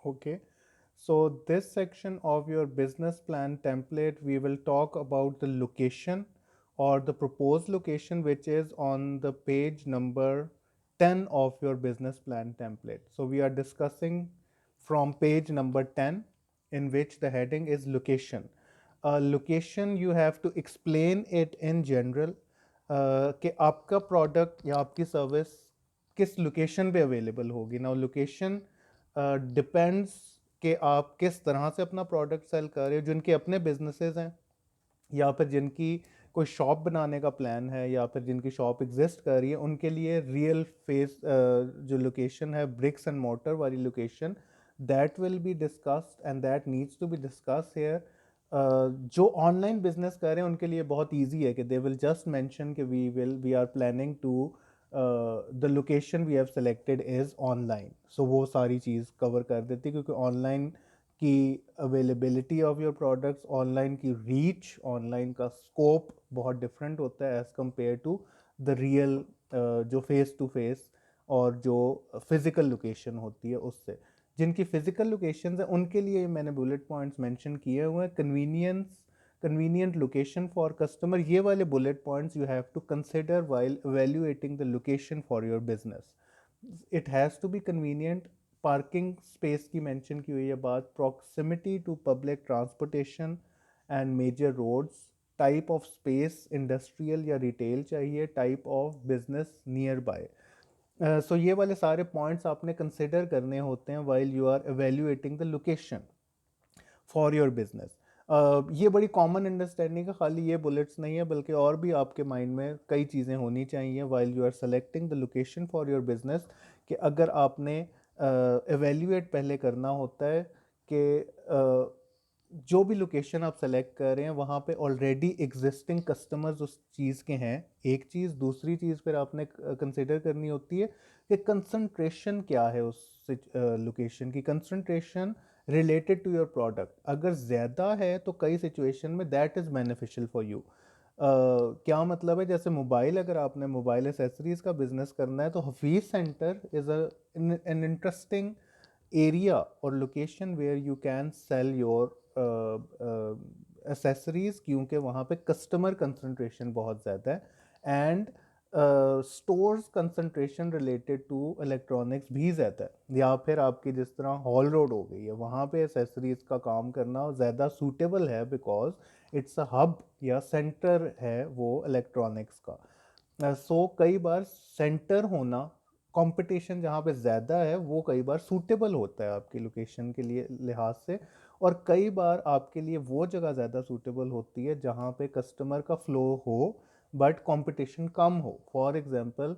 Okay. So this section of your business plan template, we will talk about the location or the proposed location, which is on the page number 10 of your business plan template. So we are discussing from page number 10, in which the heading is location. Location, you have to explain it in general कि आपका product या आपकी service किस location पे available होगी. Now location depends कि आप किस तरह से अपना प्रोडक्ट सेल कर रहे हो. जिनके अपने बिजनेसेस हैं या फिर जिनकी कोई शॉप बनाने का प्लान है या फिर जिनकी शॉप एग्जिस्ट कर रही है, उनके लिए रियल फेस जो लोकेशन है, ब्रिक्स एंड मोटर वाली location, that will be discussed and that needs to be discuss here. जो ऑनलाइन बिजनेस कर रहे हैं उनके लिए बहुत ईजी है कि दे विल जस्ट मेंशन कि we are planning to the location we have selected is online. So वो सारी चीज़ कवर कर देती है, क्योंकि ऑनलाइन की availability of your products, online की रीच, ऑनलाइन का स्कोप बहुत डिफरेंट होता है as compare to the real जो फेस टू फेस और जो फिज़िकल लोकेशन होती है उससे. जिनकी फिजिकल लोकेशंस हैं उनके लिए मैंने बुलेट पॉइंट्स मेंशन किए हुए हैं. कन्वीनियंट लोकेशन फॉर कस्टमर, ये वाले bullet points you have to consider while evaluating the location for your business. It has to be convenient. Parking space की मेंशन की हुई है बात. Proximity to public transportation and major roads. Type of space, industrial या retail चाहिए. Type of business nearby. So ये वाले सारे पॉइंट्स आपने कंसिडर करने होते हैं while you are evaluating the location for your business. ये बड़ी कॉमन अंडरस्टैंडिंग है, खाली ये बुलेट्स नहीं है बल्कि और भी आपके माइंड में कई चीज़ें होनी चाहिए while you are selecting the location for your business. कि अगर आपने एवेल्यूएट पहले करना होता है कि जो भी लोकेशन आप सेलेक्ट कर रहे हैं वहाँ पे ऑलरेडी एग्जिस्टिंग कस्टमर्स उस चीज़ के हैं. एक चीज़. दूसरी चीज़ फिर आपने कंसिडर करनी होती है कि कंसंट्रेशन क्या है उस लोकेशन की. Concentration related to your product अगर ज़्यादा है तो कई सिचुएशन में that is beneficial for you. क्या मतलब है, जैसे मोबाइल, अगर आपने मोबाइल एसेसरीज का बिजनेस करना है तो Hafeez centre is an interesting area or location where you can sell your accessories, क्योंकि वहाँ पे कस्टमर कंसंट्रेशन बहुत ज़्यादा है and stores concentration related to electronics भी ज़्यादा है. या फिर आपकी जिस तरह हॉल रोड हो गई है, वहाँ पे एसेसरीज का काम करना ज़्यादा सूटेबल है बिकॉज इट्स अ हब या सेंटर है वो इलेक्ट्रॉनिक्स का. सो कई बार सेंटर होना, कंपटीशन जहाँ पे ज़्यादा है वो कई बार सूटेबल होता है आपकी लोकेशन के लिए लिहाज से. और कई बार आपके लिए वो जगह ज़्यादा सूटेबल होती है जहाँ पे कस्टमर का फ्लो हो बट कंपटीशन कम हो. फॉर एग्जांपल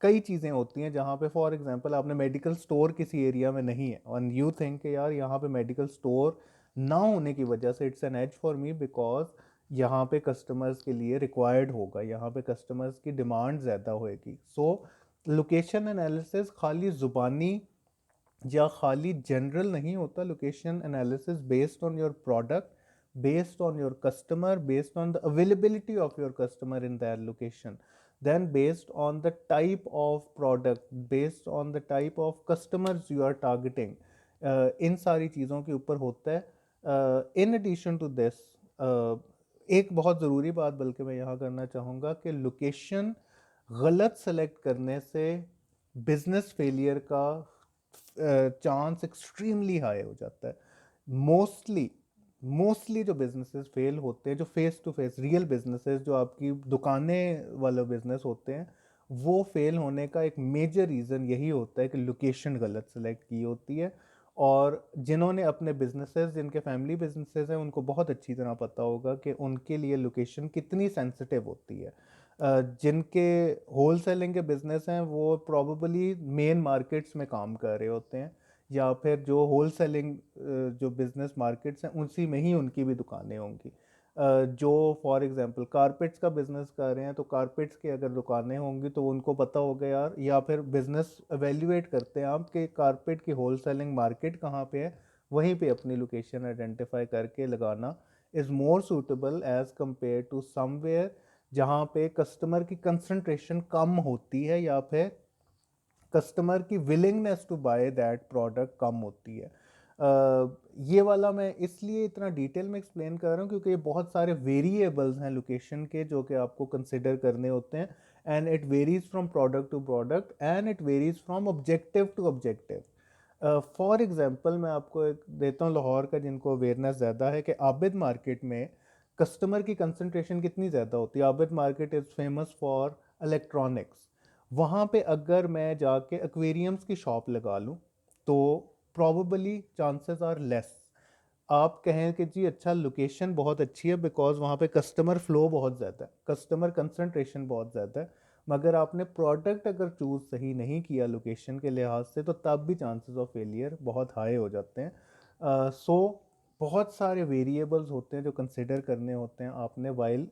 कई चीज़ें होती हैं जहाँ पे फॉर एग्जांपल आपने मेडिकल स्टोर किसी एरिया में नहीं है और यू थिंक यार यहाँ पे मेडिकल स्टोर ना होने की वजह से it's an edge for me because यहाँ पे कस्टमर्स के लिए रिक्वायर्ड होगा, यहाँ पे कस्टमर्स की डिमांड ज़्यादा होएगी. सो लोकेशन एनालिसिस खाली ज़ुबानी या खाली जनरल नहीं होता. Location analysis based on your product, based on your customer, based on the availability of your customer in that location, then based on the type of product, based on the type of customers you are targeting. इन सारी चीज़ों के ऊपर होता है. In addition to this, एक बहुत ज़रूरी बात बल्कि मैं यहाँ करना चाहूँगा कि लोकेशन गलत सेलेक्ट करने से बिजनेस फेलियर का चांस एक्सट्रीमली हाई हो जाता है. मोस्टली जो बिजनेसेस फेल होते हैं, जो face to face real businesses, जो आपकी दुकानें वाले बिजनेस होते हैं, वो फेल होने का एक मेजर रीज़न यही होता है कि लोकेशन गलत सेलेक्ट की होती है. और जिन्होंने अपने बिजनेसेस, जिनके फैमिली बिजनेसेस हैं, उनको बहुत अच्छी तरह पता होगा कि उनके लिए लोकेशन कितनी सेंसिटिव होती है. जिनके होल सेलिंग के बिजनेस हैं वो प्रॉबली मेन मार्केट्स में काम कर रहे होते हैं या फिर जो होल सेलिंग जो बिजनेस मार्केट्स हैं उसी में ही उनकी भी दुकानें होंगी. जो फॉर एग्जांपल कारपेट्स का बिजनेस कर रहे हैं तो कारपेट्स की अगर दुकानें होंगी तो उनको पता होगा यार, या फिर बिजनेस एवेल्यूएट करते हैं आप कि कारपेट की होल सेलिंग मार्केट कहाँ पे है, वहीं पे अपनी लोकेशन आइडेंटिफाई करके लगाना is more suitable as compare to somewhere जहाँ पे कस्टमर की कंसंट्रेशन कम होती है या फिर कस्टमर की willingness to buy that product कम होती है। ये वाला मैं इसलिए इतना डिटेल में एक्सप्लेन कर रहा हूँ क्योंकि ये बहुत सारे वेरिएबल्स हैं लोकेशन के जो कि आपको कंसिडर करने होते हैं, and it varies from product to product and it varies from objective to objective. For example मैं आपको एक देता हूँ लाहौर का, जिनको अवेयरनेस ज़्यादा है, कि आबिद मार्केट में कस्टमर की कंसंट्रेशन कितनी ज़्यादा होती है। Abid market is famous for electronics. वहाँ पे अगर मैं जाके एक्वेरियम्स की शॉप लगा लूँ तो प्रॉबली चांसेस आर लेस। आप कहें कि जी अच्छा लोकेशन बहुत अच्छी है बिकॉज वहाँ पे कस्टमर फ्लो बहुत ज़्यादा है, कस्टमर कंसंट्रेशन बहुत ज़्यादा है, मगर आपने प्रोडक्ट अगर चूज़ सही नहीं किया लोकेशन के लिहाज से तो तब भी चांसेस ऑफ फेलियर बहुत हाई हो जाते हैं। सो बहुत सारे वेरिएबल्स होते हैं जो कंसिडर करने होते हैं आपने while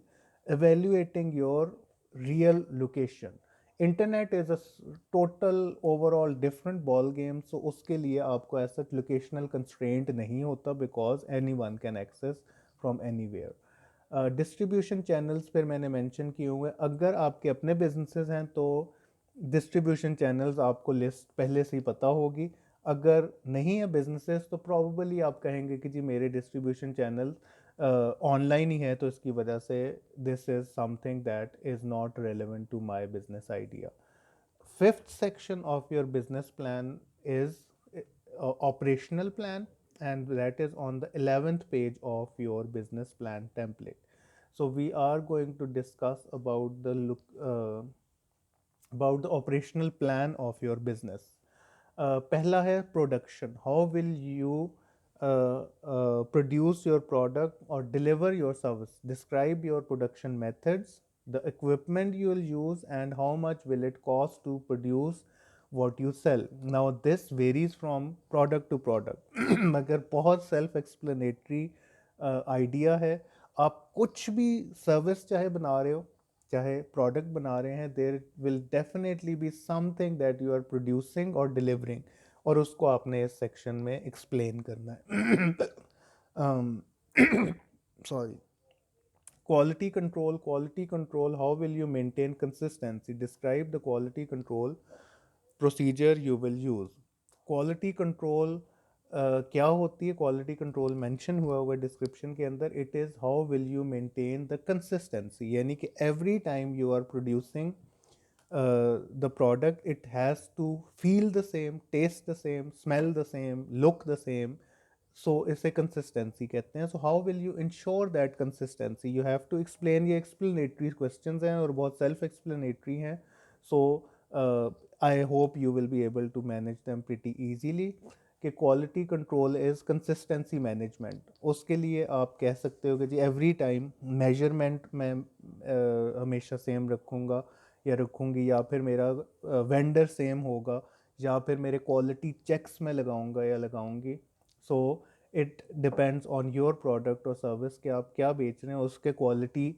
evaluating your real location. Internet is a total overall different ball game, so उसके लिए आपको ऐसा लोकेशनल कंस्ट्रेंट नहीं होता because anyone can access from anywhere. Distribution channels फिर मैंने मेंशन किए हुए, अगर आपके अपने बिजनेसेस हैं तो डिस्ट्रीब्यूशन चैनल्स आपको लिस्ट पहले से ही पता होगी। अगर नहीं है बिजनेसेस तो प्रॉबली आप कहेंगे कि जी मेरे डिस्ट्रीब्यूशन चैनल ऑनलाइन ही है, तो इसकी वजह से this is something that is not relevant to my business idea. Fifth section of your business plan is operational plan, and that is on the 11th page of your business plan template. So we are going to discuss about the operational plan of your business. पहला है production, how will you produce your product or deliver your service. Describe your production methods, the equipment you will use, and how much will it cost to produce what you sell. Now this varies from product to product मगर बहुत self explanatory idea है। आप कुछ भी service चाहे बना रहे हो चाहे प्रोडक्ट बना रहे हैं, there will definitely be something that you are producing और डिलीवरिंग, और उसको आपने इस सेक्शन में एक्सप्लेन करना है। Sorry. quality control, how will you maintain consistency? Describe the quality control procedure you will use. Quality control क्या होती है? क्वालिटी कंट्रोल मेंशन हुआ हुआ डिस्क्रिप्शन के अंदर, it is how will you maintain the consistency, यानी कि every time you are producing the product, it has to feel the same, taste the same, smell the same, look the same. So इसे consistency कहते हैं. So how will you ensure that consistency? You have to explain. ये explanatory questions हैं और बहुत self explanatory हैं. So I hope you will be able to manage them pretty easily. कि quality control is consistency management, उसके लिए आप कह सकते हो कि जी एवरी टाइम मेजरमेंट मैं हमेशा सेम रखूँगा या रखूँगी, या फिर मेरा वेंडर सेम होगा, या फिर मेरे क्वालिटी चेक्स में लगाऊँगा या लगाऊँगी. So it depends on your product और सर्विस कि आप क्या बेच रहे हैं, उसके क्वालिटी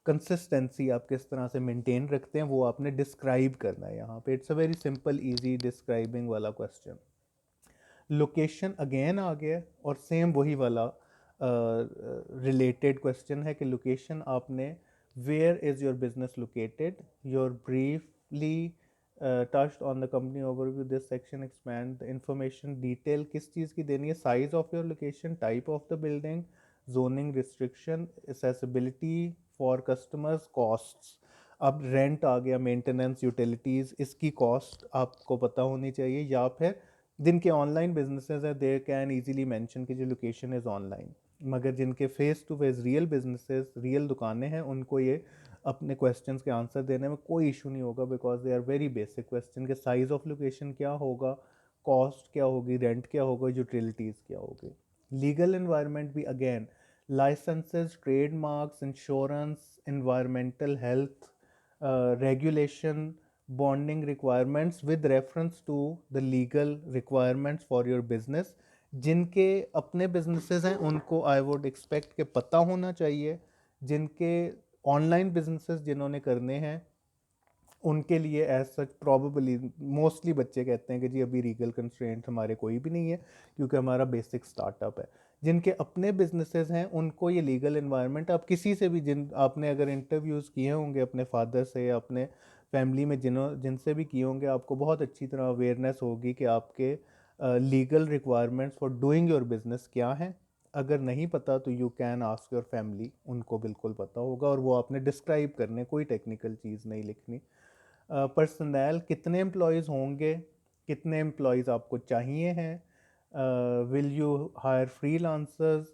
कंसिस्टेंसी आप किस तरह से मेंटेन रखते हैं वो आपने डिस्क्राइब करना है यहाँ पे. It's a very simple easy describing वाला क्वेश्चन. लोकेशन अगेन आ गया और सेम वही वाला रिलेटेड क्वेश्चन है कि लोकेशन आपने where is your business located. Your briefly touched on the company overview. This section expand the information detail किस चीज़ की देनी है, size of your location, type of the building, zoning restriction, accessibility for customers, costs. अब rent आ गया, maintenance, utilities, इसकी cost आपको पता होनी चाहिए. या फिर जिनके ऑनलाइन बिजनेसेस हैं दे कैन ईजीली मेंशन कि जो लोकेशन इज़ ऑनलाइन, मगर जिनके face to face real businesses real दुकानें हैं उनको ये अपने क्वेश्चंस के आंसर देने में कोई इशू नहीं होगा because they are very basic question के साइज ऑफ लोकेशन क्या होगा, कॉस्ट क्या होगी, रेंट क्या होगा, यूटिलिटीज़ क्या होगी. लीगल एनवायरनमेंट भी again licences, trademarks, insurance, environmental health regulation, bonding requirements with reference to the legal requirements for your business. जिनके अपने businesses हैं उनको I would expect के पता होना चाहिए. जिनके ऑनलाइन businesses जिन्होंने करने हैं उनके लिए एज सच प्रॉबली मोस्टली बच्चे कहते हैं कि जी अभी लीगल कंस्ट्रेंट हमारे कोई भी नहीं है क्योंकि हमारा बेसिक स्टार्टअप है. जिनके अपने बिजनेसेस हैं उनको ये लीगल एनवायरनमेंट, आप किसी से भी, जिन आपने अगर इंटरव्यूज़ किए होंगे अपने फादर से या अपने फैमिली में जिनसे भी किए होंगे आपको बहुत अच्छी तरह अवेयरनेस होगी कि आपके legal requirements for doing your business क्या हैं। अगर नहीं पता तो you can ask your family, उनको बिल्कुल पता होगा और वो आपने डिस्क्राइब करने, कोई टेक्निकल चीज़ नहीं लिखनी। पर्सनल कितने एम्प्लॉयज़ होंगे, कितने एम्प्लॉयज़ आपको चाहिए हैं, will you hire freelancers,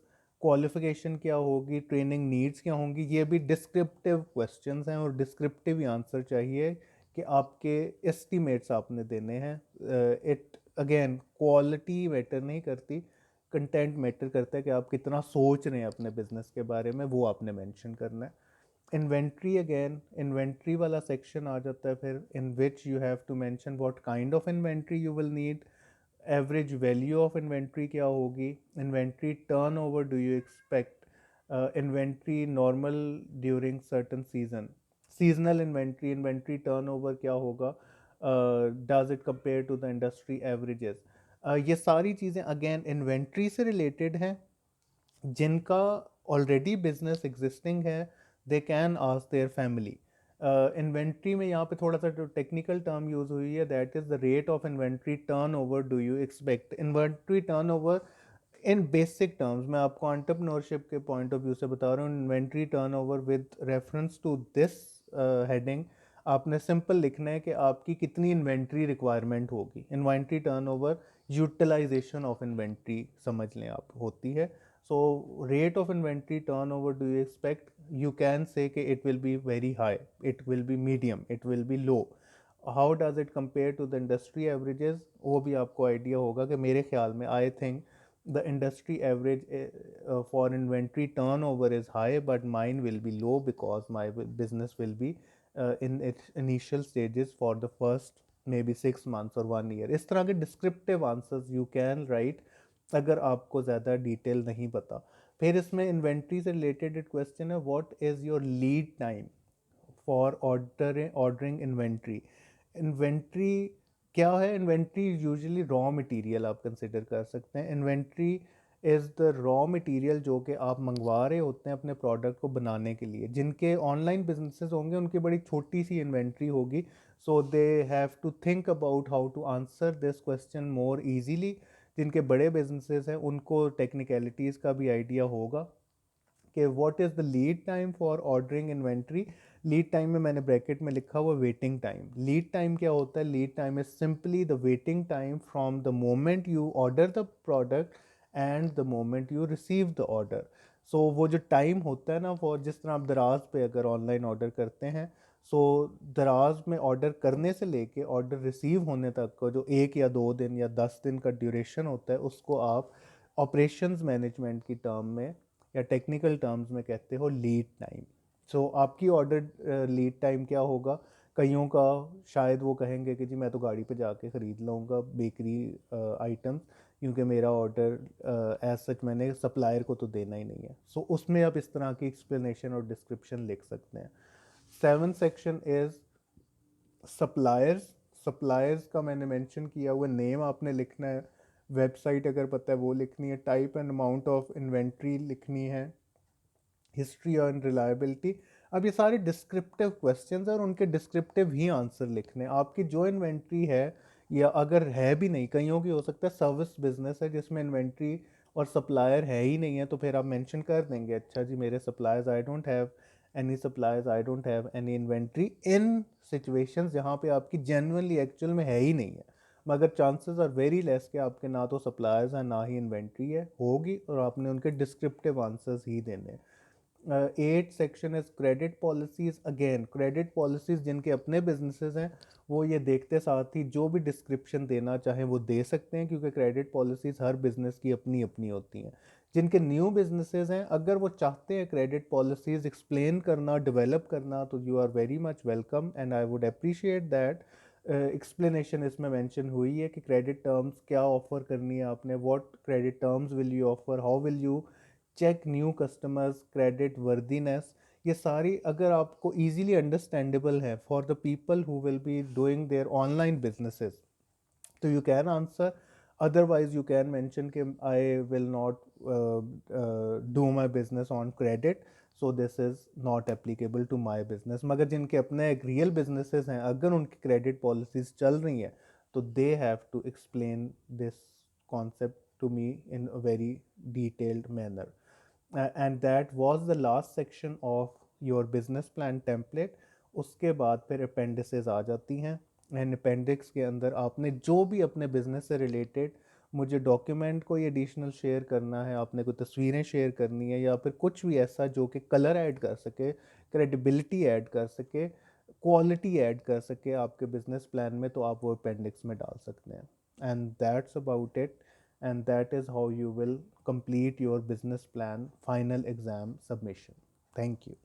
qualification क्या होगी, ट्रेनिंग नीड्स क्या होंगी। ये भी डिस्क्रिप्टिव क्वेश्चंस हैं और डिस्क्रिप्टिव ही आंसर चाहिए कि आपके एस्टीमेट्स आपने देने हैं। इट अगेन क्वालिटी मैटर नहीं करती, कंटेंट मैटर करता है कि आप कितना सोच रहे हैं अपने बिजनेस के बारे में, वो आपने मेंशन करना है। इन्वेंट्री, अगेन इन्वेंट्री वाला सेक्शन आ जाता है फिर, in which you have to mention what kind of inventory you will need, average value of inventory क्या होगी, inventory turnover do you expect, inventory normal during certain season, seasonal inventory, inventory turnover क्या होगा, does it compare to the industry averages. ये सारी चीज़ें again inventory से related हैं। जिनका ऑलरेडी बिजनेस एग्जिस्टिंग है they can ask their family. Inventory में यहाँ पे थोड़ा सा जो टेक्निकल टर्म यूज़ हुई है, that is the rate of inventory turn over do you expect. Inventory turn over in basic terms, मैं आपको एंटरप्रेन्योरशिप के पॉइंट ऑफ व्यू से बता रहा हूँ, inventory turn over with reference to this heading आपने सिंपल लिखना है कि आपकी कितनी इन्वेंट्री रिक्वायरमेंट होगी। Inventory turn over utilisation of inventory समझ लें आप होती है। So rate of inventory turnover do you expect? You can say कि it will be very high, it will be medium, it will be low. How does it compare to the industry averages? वो भी आपको idea होगा कि मेरे ख्याल में I think the industry average for inventory turnover is high, but mine will be low because my business will be in its initial stages for the first maybe 6 months or 1 year. इस तरह के descriptive answers you can write अगर आपको ज़्यादा detail नहीं पता। फिर इसमें इन्वेंट्री से रिलेटेड एक क्वेश्चन है, what is your lead time for ordering inventory. Inventory क्या है? इन्वेंट्री यूजुअली रॉ मटेरियल आप कंसिडर कर सकते हैं। Inventory is the raw material जो कि आप मंगवा रहे होते हैं अपने प्रोडक्ट को बनाने के लिए। जिनके ऑनलाइन बिजनेसेस होंगे उनकी बड़ी छोटी सी इन्वेंट्री होगी, so they have to think about how to answer this question more easily. जिनके बड़े बिजनेसेस हैं उनको टेक्निकलिटीज़ का भी आइडिया होगा कि what is the lead time for ordering inventory. Lead time में मैंने ब्रैकेट में लिखा हुआ वेटिंग टाइम। लीड टाइम क्या होता है? Lead time is simply the waiting time from the moment you order the product and the moment you receive the order. So वो जो टाइम होता है ना, फॉर जिस तरह आप दराज पे अगर ऑनलाइन ऑर्डर करते हैं, सो दराज में ऑर्डर करने से लेके ऑर्डर रिसीव होने तक का जो 1 या 2 दिन या 10 दिन का ड्यूरेशन होता है, उसको आप ऑपरेशंस मैनेजमेंट की टर्म में या टेक्निकल टर्म्स में कहते हो लीड टाइम। सो आपकी ऑर्डर लीड टाइम क्या होगा? कईयों का शायद वो कहेंगे कि जी मैं तो गाड़ी पे जाके ख़रीद लाऊंगा बेकरी आइटम्स, क्योंकि मेरा ऑर्डर एज सच मैंने सप्लायर को तो देना ही नहीं है। सो उसमें आप इस तरह की एक्सप्लेनेशन और डिस्क्रिप्शन लिख सकते हैं। 7th section is suppliers. Suppliers का मैंने मेंशन किया हुआ, नेम आपने लिखना है, वेबसाइट अगर पता है वो लिखनी है, type and amount of inventory लिखनी है, हिस्ट्री और रिलायबिलिटी। अब ये सारे डिस्क्रिप्टिव क्वेश्चंस हैं और उनके डिस्क्रिप्टिव ही आंसर लिखने। आपकी जो इन्वेंट्री है, या अगर है भी नहीं, कईयों की हो सकता है सर्विस बिजनेस है जिसमें इन्वेंट्री और सप्लायर है ही नहीं है, तो फिर आप मेंशन कर देंगे अच्छा जी मेरे suppliers, I don't have any suppliers, I don't have any inventory in situations जहाँ पे आपकी जेन्युइनली एक्चुअल में है ही नहीं है। मगर चांसेस आर वेरी लेस कि आपके ना तो सप्लायर्स हैं ना ही इन्वेंट्री है, होगी, और आपने उनके डिस्क्रिप्टिव आंसर्स ही देने हैं। 8 section is credit policies. Again credit policies जिनके अपने बिजनेसेस हैं वो ये देखते साथ ही जो भी डिस्क्रिप्शन देना चाहें वो दे सकते हैं, क्योंकि क्रेडिट पॉलिसीज़ हर बिजनेस की अपनी अपनी होती हैं। जिनके न्यू बिजनेसेस हैं, अगर वो चाहते हैं क्रेडिट पॉलिसीज़ एक्सप्लेन करना, डेवलप करना, तो you are very much welcome and I would appreciate that. Explanation इसमें मेंशन हुई है कि क्रेडिट टर्म्स क्या ऑफ़र करनी है आपने, what credit terms will you offer, how will you check new customers credit worthiness. ये सारी अगर आपको इजीली अंडरस्टैंडेबल है for the people who will be doing their online businesses, तो you can answer. Otherwise you can mention कि I will not do my business on credit, so this is not applicable to my business. मगर जिनके अपने एक real businesses हैं, अगर उनकी credit policies चल रही हैं, तो they have to explain this concept to me in a very detailed manner. And that was the last section of your business plan template. उसके बाद फिर appendices आ जाती हैं, एंड अपेंडिक्स के अंदर आपने जो भी अपने बिजनेस से रिलेटेड मुझे डॉक्यूमेंट कोई एडिशनल शेयर करना है, आपने कोई तस्वीरें शेयर करनी है, या फिर कुछ भी ऐसा जो कि कलर ऐड कर सके, क्रेडिबिलिटी ऐड कर सके, क्वालिटी ऐड कर सके आपके बिजनेस प्लान में, तो आप वो अपेंडिक्स में डाल सकते हैं। And that's about it, and that is how you will complete your business plan final exam submission. Thank you.